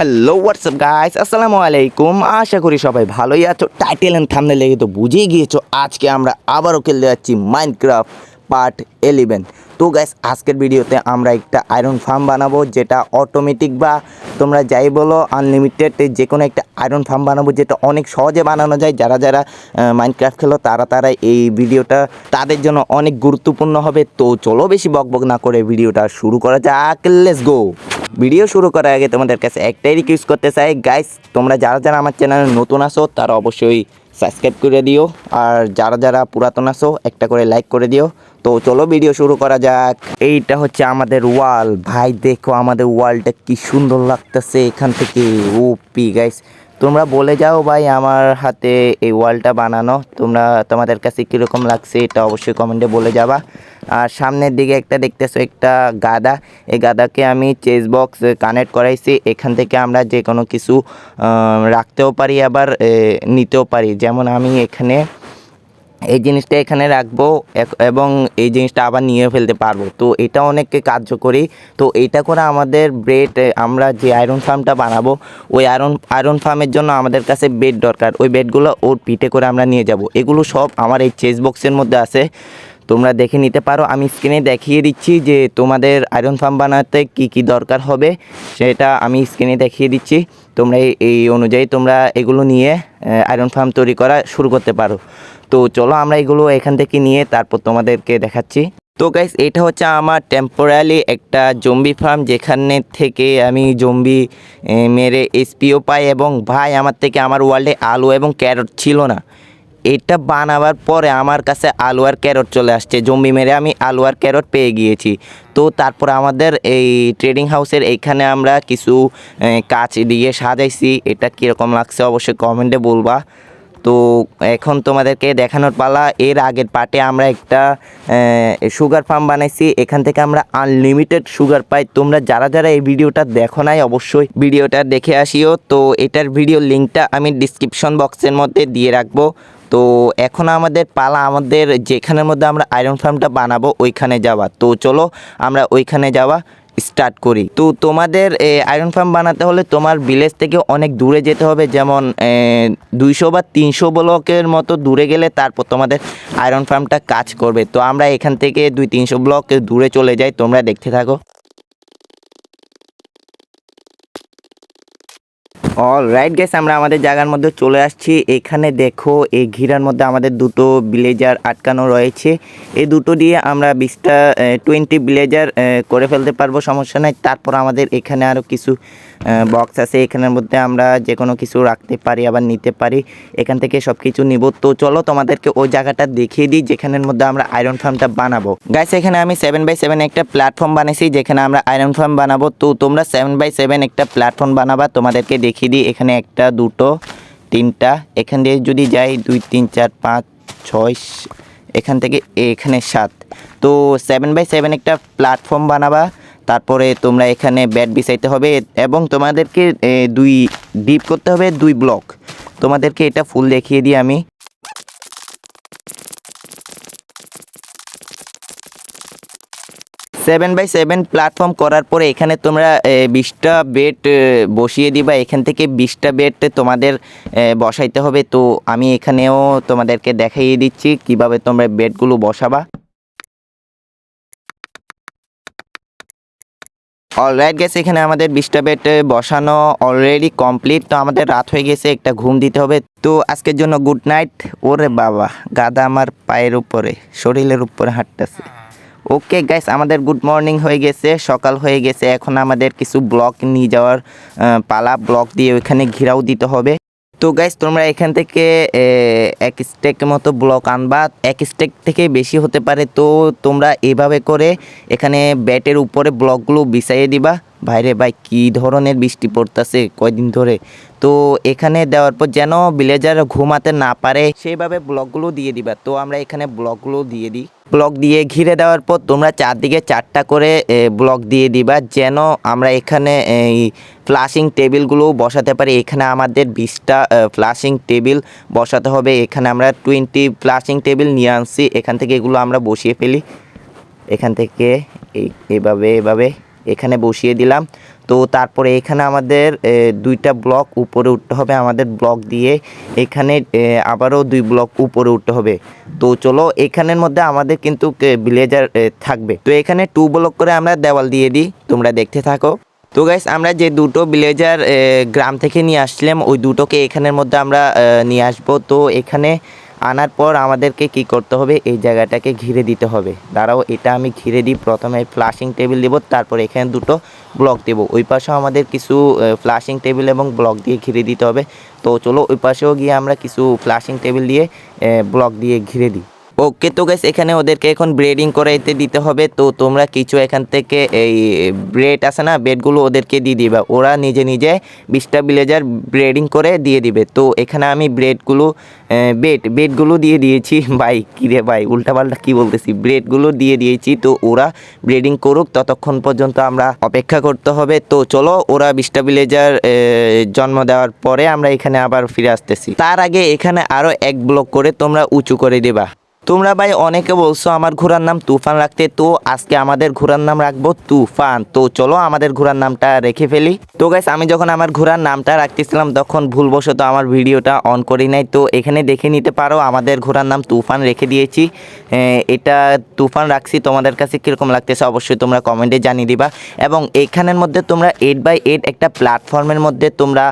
Hello WhatsApp guys, আসসালামু আলাইকুম। আশা করি সবাই ভালোই আছো। টাইটেল এন্ড থাম্বনেল লেগে তো বুঝেই গিয়েছো আজকে আমরা আবারও খেলতে যাচ্ছি মাইনক্রাফট পার্ট 11। তো গাইস, আজকের ভিডিওতে আমরা একটা আয়রন ফার্ম বানাবো, যেটা অটোমেটিক বা তোমরা যাই বলো আনলিমিটেড, যে কোনো একটা আয়রন ফার্ম বানাবো যেটা অনেক সহজে বানানো যায়। যারা যারা মাইনক্রাফট খেলো তারা এই ভিডিওটা তাদের জন্য অনেক গুরুত্বপূর্ণ হবে। তো চলো বেশি বকবক না করে ভিডিওটা শুরু করা যাক, লেটস গো। ভিডিও শুরু করার আগে তোমাদের কাছে একটাই রিকোয়েস্ট করতে চাই গাইস, তোমরা যারা যারা আমার চ্যানেলে নতুন আসো তারা অবশ্যই সাবস্ক্রাইব করে দিও, আর যারা যারা পুরাতন আসো একটা করে লাইক করে দিও। তো চলো ভিডিও শুরু করা যাক। এইটা হচ্ছে আমাদের ওয়াল। ভাই দেখো আমাদের ওয়ালটা কি সুন্দর লাগতেছে এখান থেকে। ওপি গাইস, তোমরা বলে যাও ভাই আমার হাতে এই ওয়ালটা বানানো তোমাদের কাছে কীরকম লাগছে এটা অবশ্যই কমেন্টে বলে যাবা। আর সামনের দিকে একটা দেখতেছো একটা গাদা, এই গাদাকে আমি চেস বক্স কানেক্ট করাইছি। এখান থেকে আমরা যে কোনো কিছু রাখতেও পারি, আবার নিতেও পারি। যেমন আমি এখানে এই জিনিসটা এখানে রাখবো এবং এই জিনিসটা আবার নিয়ে ফেলতে পারবো। তো এটা অনেক কার্যকরী। তো এটা করে আমাদের বেড, আমরা যে আয়রন ফার্মটা বানাবো ওই আয়রন ফার্মের জন্য আমাদের কাছে বেড দরকার। ওই বেডগুলো ওর পিঠে করে আমরা নিয়ে যাব। এগুলো সব আমার এই চেস বক্সের মধ্যে আছে, তোমরা দেখে নিতে পারো। আমি স্ক্রিনে দেখিয়ে দিচ্ছি যে তোমাদের আয়রন ফার্ম বানাতে কি কি দরকার হবে, সেটা আমি স্ক্রিনে দেখিয়ে দিচ্ছি। তোমরা এই অনুযায়ী তোমরা এগুলো নিয়ে আয়রন ফার্ম তৈরি করা শুরু করতে পারো। তো চলো আমরা এগুলো এখান থেকে নিয়ে তারপর তোমাদেরকে দেখাচ্ছি। তো গাইস, এটা হচ্ছে আমার টেম্পোরারি একটা জম্বি ফার্ম, যেখানে থেকে আমি জম্বি মেরে এসপিও পাই। এবং ভাই আমার থেকে আমার ওয়ার্ল্ডে আলু এবং ক্যারট ছিল না, এটা বানাবার পরে আমার কাছে আলু আর ক্যারট চলে আসছে। জম্বি মেরে আমি আলু আর ক্যারট পেয়ে গিয়েছি। তো তারপর আমাদের এই ট্রেডিং হাউসের এইখানে আমরা কিছু কাঁচ দিয়ে সাজাইছি। এটা কীরকম লাগছে অবশ্যই কমেন্টে বলবা। তো এখন তোমাদেরকে দেখানোর পালা। এর আগের পার্টে আমরা একটা সুগার ফার্ম বানাইছি, এখান থেকে আমরা আনলিমিটেড সুগার পাই। তোমরা যারা যারা এই ভিডিওটা দেখো নাই অবশ্যই ভিডিওটা দেখে আসিও। তো এটার ভিডিও লিঙ্কটা আমি ডিসক্রিপশন বক্সের মধ্যে দিয়ে রাখবো। তো এখন আমাদের পালা আমাদের যেখানের মধ্যে আমরা আয়রন ফার্মটা বানাবো ওইখানে যাওয়া। তো চলো আমরা ওইখানে যাওয়া স্টার্ট করি। তো তোমাদের আয়রন ফার্ম বানাতে হলে তোমার ভিলেজ থেকে অনেক দূরে যেতে হবে, যেমন 200 বা 300 ব্লকের মতো দূরে গেলে তারপর তোমাদের আয়রন ফার্মটা কাজ করবে। তো আমরা এখান থেকে 200-300 ব্লক দূরে চলে যাই, তোমরা দেখতে থাকো। অলরাইট গাইস, আমরা আমাদের জায়গার মধ্যে চলে আসছি। এখানে দেখো এই ঘিরার মধ্যে আমাদের দুটো ভিলেজার আটকানো রয়েছে। এই দুটো দিয়ে আমরা 20 ভিলেজার করে ফেলতে পারবো, সমস্যা নাই। তারপর আমাদের এখানে আরও কিছু বক্স আছে, এখানের মধ্যে আমরা যে কোনো কিছু রাখতে পারি আবার নিতে পারি। এখান থেকে সব কিছু নিব। তো চলো তোমাদেরকে ওই জায়গাটা দেখিয়ে দিই যেখানের মধ্যে আমরা আয়রন ফার্মটা বানাবো। গাইস, এখানে আমি 7x7 একটা প্ল্যাটফর্ম বানিয়েছি যেখানে আমরা আয়রন ফার্ম বানাবো। তো তোমরা 7x7 একটা প্ল্যাটফর্ম বানাবা, তোমাদেরকে দেখিয়ে দিই। এখানে 1 2 3টা, এখান দিয়ে যদি যাই 2 3 4 5 6, এখান থেকে এখানে 7। তো 7x7 একটা প্ল্যাটফর্ম বানাবা। তারপরে তোমরা এখানে ব্যাট বিছাইতে হবে এবং তোমাদেরকে 2 ডিপ করতে হবে 2 ব্লক। তোমাদেরকে এটা ফুল দেখিয়ে দিই আমি। 7x7 প্ল্যাটফর্ম করার পরে এখানে তোমরা 20টা বেড বসিয়ে দিবা। এখান থেকে 20টা বেড তোমাদের বসাইতে হবে। তো আমি এখানেও তোমাদেরকে দেখিয়ে দিচ্ছি কিভাবে তোমরা বেডগুলো বসাবা। অলরাইট গেছে, এখানে আমাদের 20টা বেড বসানো অলরেডি কমপ্লিট। তো আমাদের রাত হয়ে গেছে, একটা ঘুম দিতে হবে। তো আজকের জন্য গুড নাইট। ওরে বাবা, গাদা আমার পায়ের উপরে, শরীরের উপরে হাঁটতেছে। ওকে গাইস, আমাদের গুড মর্নিং হয়ে গেছে, সকাল হয়ে গেছে। এখন আমাদের কিছু ব্লক নিয়ে যাওয়ার পালা। ব্লক দিয়ে ওইখানে ঘিরাও দিতে হবে। তো গাইস, তোমরা এখান থেকে 1 স্টেক মতো ব্লক আনবা, 1 স্টেক থেকে বেশি হতে পারে। তো তোমরা এভাবে করে এখানে ব্যাটের উপরে ব্লকগুলো বিছাইয়ে দিবা। ভাইরে ভাই, কী ধরনের বৃষ্টি পড়তেছে কয়দিন ধরে। তো এখানে দেওয়ার পর যেন ভিলেজার ঘুমাতে না পারে সেইভাবে ব্লকগুলো দিয়ে দিবা। তো আমরা এখানে ব্লকগুলো দিয়ে দিই। ব্লক দিয়ে ঘিরে দেওয়ার পর তোমরা চারদিকে 4টা করে ব্লক দিয়ে দিবা, যেন আমরা এখানে এই ফ্লাশিং টেবিলগুলো বসাতে পারি। এখানে আমাদের 20টা ফ্লাশিং টেবিল বসাতে হবে। এখানে আমরা 20 ফ্লাশিং টেবিল নিয়ে আনছি, এখান থেকে এগুলো আমরা বসিয়ে ফেলি। এখান থেকে এভাবে এখানে বসিয়ে দিলাম। তো তারপরে এখানে আমাদের দুইটা ব্লক উপরে উঠতে হবে, আমাদের ব্লক দিয়ে এখানে আবারও 2 ব্লক উপরে উঠতে হবে। তো চলো, এখানের মধ্যে আমাদের কিন্তু ভিলেজার থাকবে। তো এখানে 2 ব্লক করে আমরা দেওয়াল দিয়ে দিই, তোমরা দেখতে থাকো। তো গাইস, আমরা যে দুটো ভিলেজার গ্রাম থেকে নিয়ে আসলাম ওই দুটোকে এখানের মধ্যে আমরা নিয়ে আসবো। তো এখানে আনার পর আমাদেরকে কি করতে হবে, এই জায়গাটাকে ঘিরে দিতে হবে। দাঁড়াও, এটা আমি ঘিরে দিই। প্রথমে ফ্লাশিং টেবিল দেবো, তারপর এখানে দুটো ব্লক দেবো। ওই পাশেও আমাদের কিছু ফ্লাশিং টেবিল এবং ব্লক দিয়ে ঘিরে দিতে হবে। তো চলো, ওই পাশেও গিয়ে আমরা কিছু ফ্লাশিং টেবিল দিয়ে ব্লক দিয়ে ঘিরে দিই। ওকে, তো গাইস এখানে ওদেরকে এখন ব্রেডিং করাইতে দিতে হবে। তো তোমরা কিছু এখান থেকে এই ব্রেড আছে না, বেডগুলো ওদেরকে দিয়ে দিবা। ওরা নিজে নিজে 20টা ভিলেজার ব্রেডিং করে দিয়ে দিবে। তো এখানে আমি বেডগুলো দিয়ে দিয়েছি। ভাই কিরে ভাই, উল্টাপাল্টা কি বলতেছি, ব্রেডগুলো দিয়ে দিয়েছি। তো ওরা ব্রেডিং করুক, ততক্ষণ পর্যন্ত আমরা অপেক্ষা করতে হবে। তো চলো, ওরা 20টা ভিলেজার জন্ম দেওয়ার পরে আমরা এখানে আবার ফিরে আসতেছি। তার আগে এখানে আরও 1 ব্লক করে তোমরা উঁচু করে দেবা। তোমরা ভাই অনেকে বলছো আমার ঘোড়ার নাম তুফান রাখতে, তো আজকে আমাদের ঘোড়ার নাম রাখবো তুফান। তো চলো, আমাদের ঘোড়ার নামটা রেখে ফেলি। তো গাইস, আমি যখন আমার ঘোড়ার নামটা রাখতেছিলাম তখন ভুলবশত আমার ভিডিওটা অন করি নাই। তো এখানে দেখে নিতে পারো, আমাদের ঘোড়ার নাম তুফান রেখে দিয়েছি। এটা তুফান রাখছি। তোমাদের কাছে কীরকম লাগতেছে অবশ্যই তোমরা কমেন্টে জানিয়ে দিবা। এবং এখানের মধ্যে তোমরা 8x8 একটা প্ল্যাটফর্মের মধ্যে তোমরা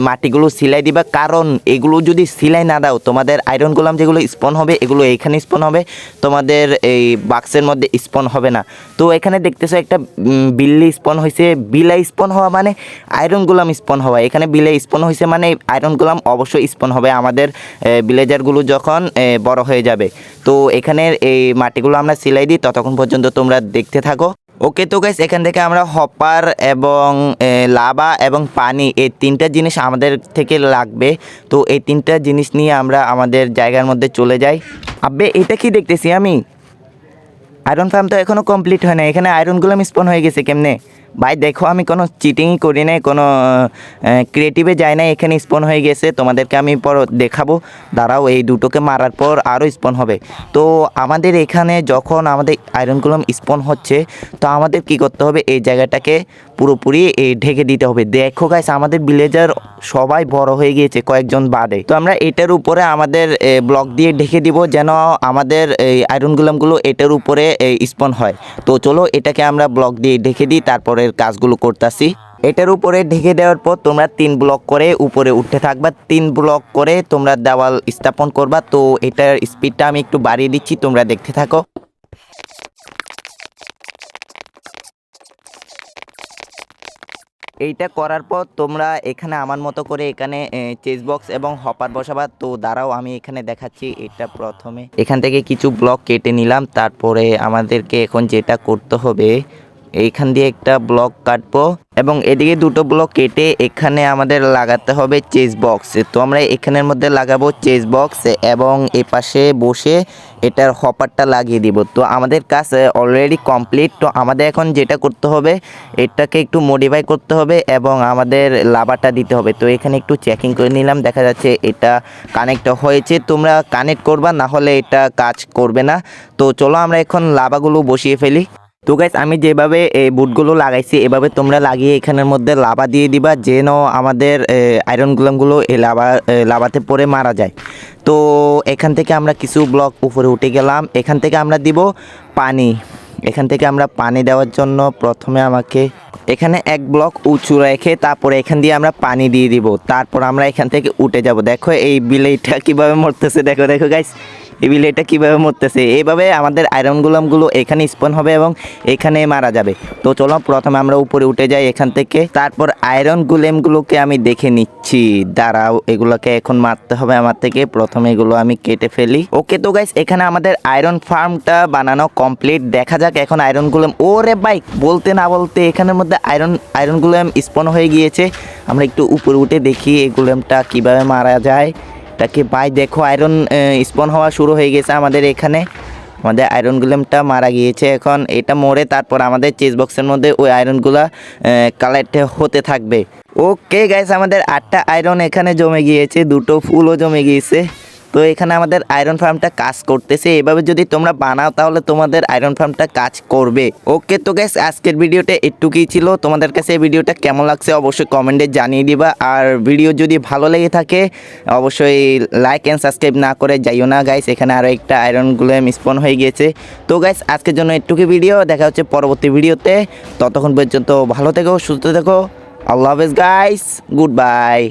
মাটিগুলো সিলাই দিবা, কারণ এগুলো যদি সিলাই না দাও তোমাদের আয়রন গোলাম যেগুলো স্পন হবে এগুলো এখানে স্পন হবে, তোমাদের এই বাক্সের মধ্যে স্পন হবে না। তো এখানে দেখতেছো একটা বিল্লি স্পন হয়েছে। বিলাই স্পন হওয়া মানে আয়রন গোলাম স্পন হওয়া। এখানে বিলাই স্পন হয়েছে মানে আয়রন গোলাম অবশ্যই স্পন হবে আমাদের ভিলেজারগুলো যখন বড় হয়ে যাবে। তো এখানের এই মাটিগুলো আমরা সিলাই দিই, ততক্ষণ পর্যন্ত তোমরা দেখতে থাকো। ওকে, তো গাইস এখান থেকে আমরা হপার এবং লাভা এবং পানি, এই 3টা জিনিস আমাদের থেকে লাগবে। তো এই 3টা জিনিস নিয়ে আমরা আমাদের জায়গার মধ্যে চলে যাই। আবে এটা কি দেখতেছি আমি, আয়রন ফার্ম তো এখনও কমপ্লিট হয় না। এখানে আয়রনগুলো স্পন হয়ে গেছে কেমনে? ভাই দেখো, আমি কোনো চিটিংই করি নাই, কোনো ক্রিয়েটিভে যাই না, এখানে স্পন হয়ে গেছে। তোমাদেরকে আমি পর দেখাবো, দাঁড়াও। এই দুটোকে মারার পর আরও স্পন হবে। তো আমাদের এখানে যখন আমাদের আয়রনগুলো স্পন হচ্ছে, তো আমাদের কি করতে হবে, এই জায়গাটাকে পুরোপুরি ঢেকে দিতে হবে। দেখো গাইস, আমাদের ভিলেজার সবাই বড় হয়ে গিয়েছে কয়েকজন বাদে। তো আমরা এটার উপরে আমাদের ব্লক দিয়ে ঢেকে দিব, যেন আমাদের এই আয়রন গোলামগুলো এটার উপরে স্পন হয়। তো চলো, এটাকে আমরা ব্লক দিয়ে ঢেকে দিই, তারপরের কাজগুলো করতেছি। এটার উপরে ঢেকে দেওয়ার পর তোমরা 3 ব্লক করে উপরে উঠতে থাকবা। 3 ব্লক করে তোমরা দেওয়াল স্থাপন করবা। তো এটার স্পিডটা আমি একটু বাড়িয়ে দিচ্ছি, তোমরা দেখতে থাকো। এইটা করার পর তোমরা এখানে আমার মতো করে এখানে চেস বক্স এবং হপার বসাবা। তো দাঁড়াও, আমি এখানে দেখাচ্ছি। এটা প্রথমে এখান থেকে কিছু ব্লক কেটে নিলাম। তারপরে আমাদেরকে এখন যেটা করতে হবে, এইখান দিয়ে একটা ব্লক কাটবো এবং এদিকে 2টো ব্লক কেটে এখানে আমাদের লাগাতে হবে চেস বক্স। তো আমরা এখানের মধ্যে লাগাবো চেস বক্স এবং এপাশে বসে এটার হপারটা লাগিয়ে দিব। তো আমাদের কাজ অলরেডি কমপ্লিট। তো আমাদের এখন যেটা করতে হবে, এটাকে একটু মডিফাই করতে হবে এবং আমাদের লাভাটা দিতে হবে। তো এখানে একটু চেকিং করে নিলাম, দেখা যাচ্ছে এটা কানেক্ট হয়েছে। তোমরা কানেক্ট করবা, না হলে এটা কাজ করবে না। তো চলো, আমরা এখন লাভাগুলো বসিয়ে ফেলি। তো গাইস, আমি যেভাবে এই বুটগুলো লাগাইছি এভাবে তোমরা লাগিয়ে এখানের মধ্যে লাভা দিয়ে দিবা, যেন আমাদের আয়রন গোলামগুলো এই লাভাতে পড়ে মারা যায়। তো এখান থেকে আমরা কিছু ব্লক উপরে উঠে গেলাম। এখান থেকে আমরা দিব পানি। এখান থেকে আমরা পানি দেওয়ার জন্য প্রথমে আমাকে এখানে 1 ব্লক উঁচু রেখে তারপরে এখান দিয়ে আমরা পানি দিয়ে দিব। তারপর আমরা এখান থেকে উঠে যাব। দেখো এই বিলেইটা কীভাবে মরতেছে, দেখো দেখো গাইস, এই বিলেইটা কীভাবে মরতেছে। এইভাবে আমাদের আয়রন গোলামগুলো এখানে স্পন হবে এবং এখানে মারা যাবে। তো চলো, প্রথমে আমরা উপরে উঠে যাই এখান থেকে। তারপর আয়রন গোলেমগুলোকে আমি দেখে নিচ্ছি, দাঁড়াও, এগুলোকে এখন মারতে হবে আমার থেকে। প্রথমে এগুলো আমি কেটে ফেলি। ওকে, তো গাইস এখানে আমাদের আয়রন ফার্মটা বানানো কমপ্লিট। দেখা যাক এখন আয়রন গোলেম, ওরে বাইক বলতে না বলতে এখানের মধ্যে আয়রন গোলেম স্পন হয়ে গিয়েছে। আমরা একটু উপরে উঠে দেখি এই গোলেমটা কীভাবে মারা যায়। তাকে ভাই দেখো, আয়রন স্পন হওয়া শুরু হয়ে গেছে আমাদের এখানে। আমাদের আয়রন গোলেমটা মারা গিয়েছে। এখন এটা মরে তারপর আমাদের চেস বক্সের মধ্যে ওই আয়রনগুলা কালেক্ট হতে থাকবে। ওকে গাইস, আমাদের 8টা আয়রন এখানে জমে গিয়েছে, 2টো ফুলও জমে গিয়েছে। তো এখানে আমাদের আয়রন ফার্মটা কাজ করতেছে। এভাবে যদি তোমরা বানাও তাহলে তোমাদের আয়রন ফার্মটা কাজ করবে। ওকে তো গাইস, আজকের ভিডিওটা একটুকুই ছিল। তোমাদের কাছে এই ভিডিওটা কেমন লাগছে অবশ্যই কমেন্টে জানিয়ে দিবা। আর ভিডিও যদি ভালো লেগে থাকে অবশ্যই লাইক অ্যান্ড সাবস্ক্রাইব না করে যাইও না গাইস। এখানে আরও একটা আয়রন গোলেম স্পন হয়ে গিয়েছে। তো গাইস, আজকের জন্য একটুকুই ভিডিও, দেখা হচ্ছে পরবর্তী ভিডিওতে। ততক্ষণ পর্যন্ত ভালো থেকো, সুস্থ থেকো। আল্লাহ হাফেজ গাইস, গুড বাই।